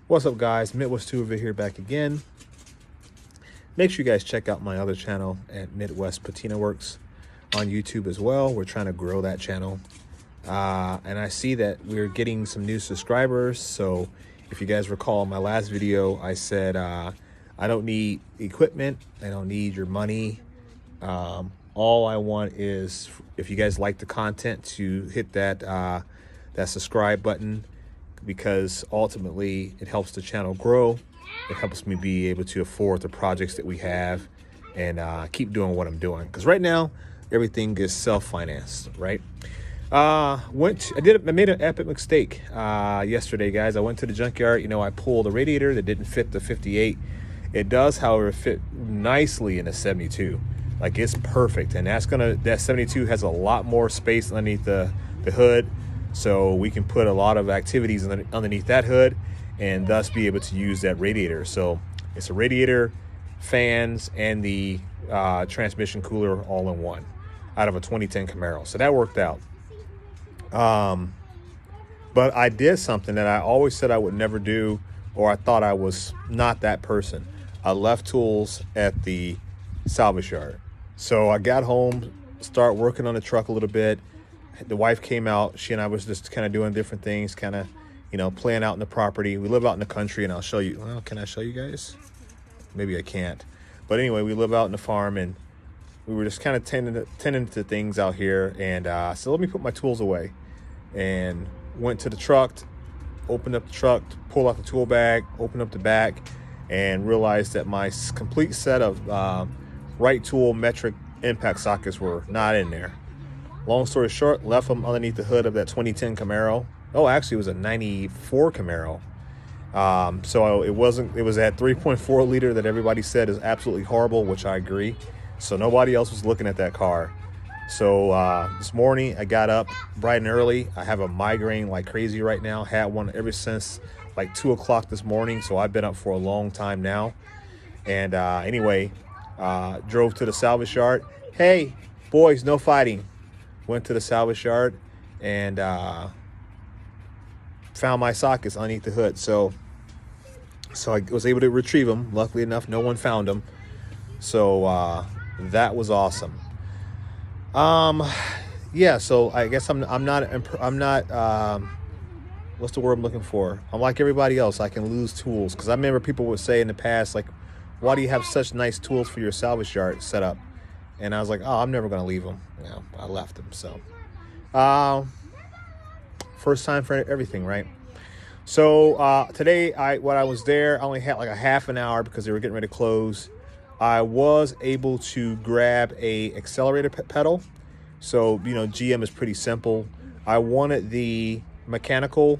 What's up, guys? Midwest 2 over here back again. Make sure you guys check out my other channel at Midwest Patina Works on YouTube as well. We're trying to grow that channel. And I see that we're getting some new subscribers. So if you guys recall my last video, I said I don't need equipment. I don't need your money. All I want is, if you guys like the content, to hit that that subscribe button, because ultimately it helps the channel grow. It helps me be able to afford the projects that we have and keep doing what I'm doing. Because right now everything is self-financed, right? I made an epic mistake yesterday, guys. I went to the junkyard. You know, I pulled a radiator that didn't fit the 58. It does, however, fit nicely in a 72. Like, it's perfect, and that 72 has a lot more space underneath the hood, so we can put a lot of activities underneath that hood and thus be able to use that radiator. So it's a radiator, fans, and the transmission cooler all in one out of a 2010 Camaro. So that worked out. But I did something that I always said I would never do, or I thought I was not that person. I left tools at the salvage yard. So I got home, start working on the truck a little bit. The wife came out. She and I was just kind of doing different things, kind of, you know, playing out in the property. We live out in the country, and I'll show you. Well, can I show you guys? Maybe I can't. But anyway, we live out in the farm, and we were just kind of tending to things out here. And so let me put my tools away, and went to the truck, opened up the truck, pulled out the tool bag, opened up the back, and realized that my complete set of right tool metric impact sockets were not in there. Long story short, left them underneath the hood of that 2010 Camaro. Oh, actually it was a 94 Camaro. So it was that 3.4 liter that everybody said is absolutely horrible, which I agree. So nobody else was looking at that car. So this morning I got up bright and early. I have a migraine like crazy right now. Had one ever since like 2 o'clock this morning. So I've been up for a long time now. And anyway, drove to the salvage yard. Hey, boys, no fighting. Went to the salvage yard and found my sockets underneath the hood. So I was able to retrieve them. Luckily enough, no one found them. So that was awesome. Yeah. So I guess I'm not. What's the word I'm looking for? I'm like everybody else. I can lose tools, because I remember people would say in the past, like, why do you have such nice tools for your salvage yard set up? And I was like, oh, I'm never going to leave them. You know, I left them. So first time for everything, right? So today, when I was there, I only had like a half an hour because they were getting ready to close. I was able to grab a accelerator pedal. So, you know, GM is pretty simple. I wanted the mechanical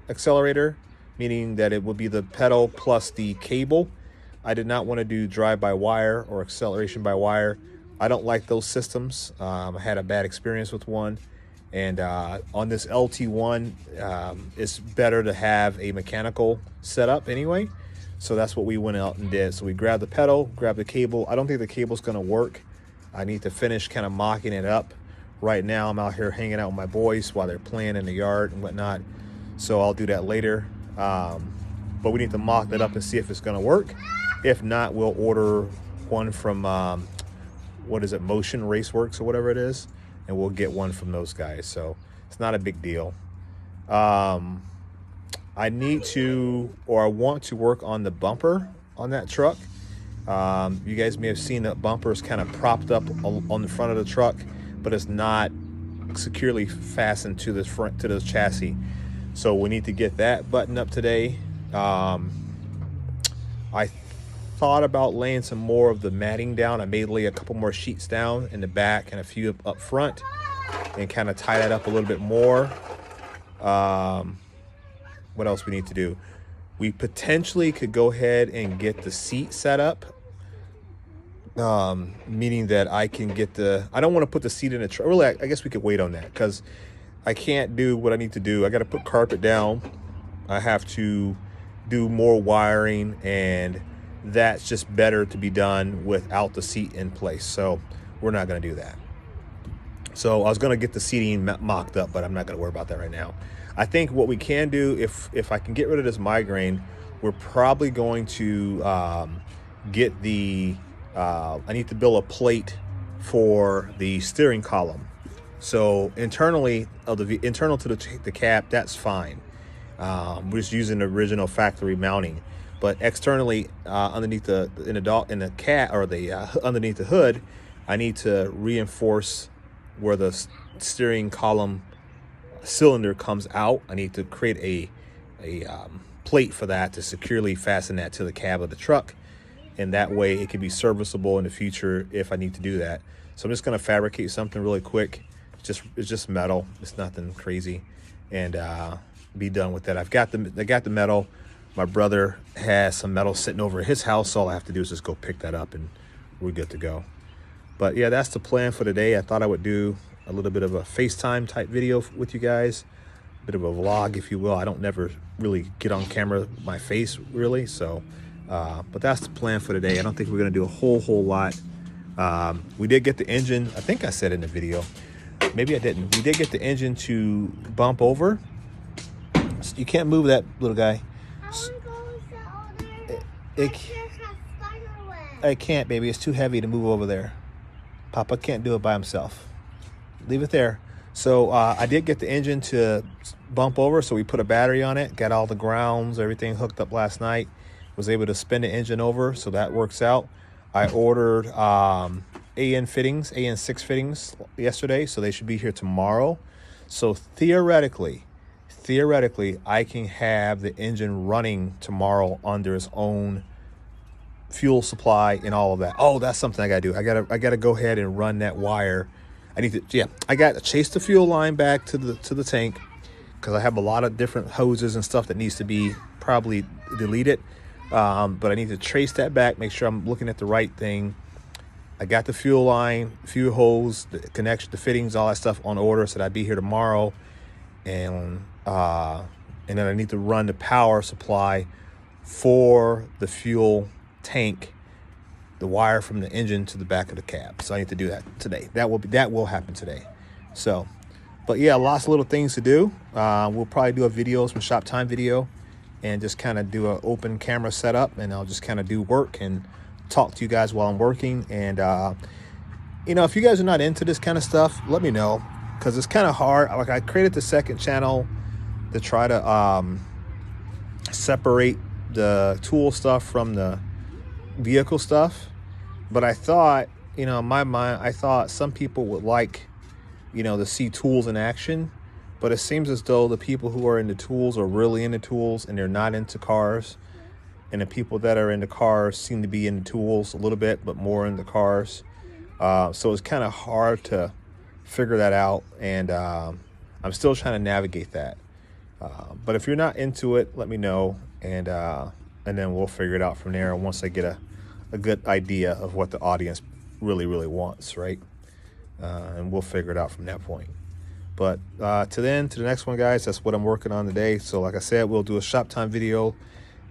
accelerator, meaning that it would be the pedal plus the cable. I did not want to do drive-by-wire or acceleration by wire. I don't like those systems. I had a bad experience with one. And on this LT1, it's better to have a mechanical setup anyway. So that's what we went out and did. So we grabbed the pedal, grabbed the cable. I don't think the cable's going to work. I need to finish kind of mocking it up. Right now, I'm out here hanging out with my boys while they're playing in the yard and whatnot. So I'll do that later. But we need to mock that up and see if it's going to work. If not, we'll order one from, what is it, Motion Raceworks or whatever it is, and we'll get one from those guys. So it's not a big deal. I need to, or I want to work on the bumper on that truck. You guys may have seen that bumper is kind of propped up on the front of the truck, but it's not securely fastened to the front, to the chassis. So we need to get that buttoned up today. I thought about laying some more of the matting down. I may lay a couple more sheets down in the back and a few up front and kind of tie that up a little bit more. What else we need to do? We potentially could go ahead and get the seat set up, meaning that I can get I don't want to put the seat in the truck. Really, I guess we could wait on that, because I can't do what I need to do. I got to put carpet down. I have to do more wiring, and that's just better to be done without the seat in place. So we're not going to do that. So I was going to get the seating mocked up, but I'm not going to worry about that right now. I think what we can do, if I can get rid of this migraine, we're probably going to get the, I need to build a plate for the steering column. So internally internal to the cab, that's fine. We're just using the original factory mounting, but externally underneath underneath the hood, I need to reinforce where the steering column cylinder comes out. I need to create a plate for that to securely fasten that to the cab of the truck, and that way it can be serviceable in the future if I need to do that. So I'm just going to fabricate something really quick. It's just metal. It's nothing crazy, and be done with that. I got the metal. My brother has some metal sitting over at his house, so all I have to do is just go pick that up and we're good to go. But yeah, that's the plan for today. I thought I would do a little bit of a FaceTime type video with you guys, a bit of a vlog, if you will. I don't never really get on camera my face really, so but that's the plan for today. I don't think we're gonna do a whole lot. We did get the engine, I think I said in the video, maybe I didn't. We did get the engine to bump over. You can't move that, little guy. I can't, baby. It's too heavy to move over there. Papa can't do it by himself. Leave it there. So I did get the engine to bump over, so we put a battery on it, got all the grounds, everything hooked up last night, was able to spin the engine over, so that works out. I ordered AN6 fittings yesterday, so they should be here tomorrow. So theoretically, I can have the engine running tomorrow under its own fuel supply and all of that. Oh, that's something I gotta do. I gotta go ahead and run that wire. I got to chase the fuel line back to the tank, because I have a lot of different hoses and stuff that needs to be probably deleted. But I need to trace that back, make sure I'm looking at the right thing. I got the fuel line, fuel hose, the connection, the fittings, all that stuff on order, so that I'd be here tomorrow. And then I need to run the power supply for the fuel tank, the wire from the engine to the back of the cab. So I need to do that today. That will happen today. So, but yeah, lots of little things to do. We'll probably do a video, some shop time video, and just kind of do an open camera setup, and I'll just kind of do work and talk to you guys while I'm working. And if you guys are not into this kind of stuff, let me know, because it's kind of hard. Like, I created the second channel to try to separate the tool stuff from the vehicle stuff, but I thought, in my mind, I thought some people would like, to see tools in action. But it seems as though the people who are into tools are really into tools, and they're not into cars. And the people that are into cars seem to be into tools a little bit, but more into cars. So it's kind of hard to figure that out, and I'm still trying to navigate that. But if you're not into it, let me know, and then we'll figure it out from there. Once I get a good idea of what the audience really wants, right? And we'll figure it out from that point. But to the next one, guys, that's what I'm working on today. So like I said, we'll do a shop time video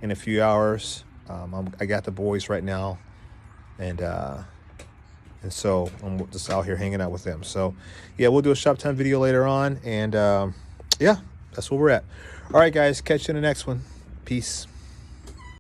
in a few hours. I got the boys right now, and so I'm just out here hanging out with them. So yeah, we'll do a shop time video later on, and yeah, that's where we're at. All right, guys, catch you in the next one. Peace.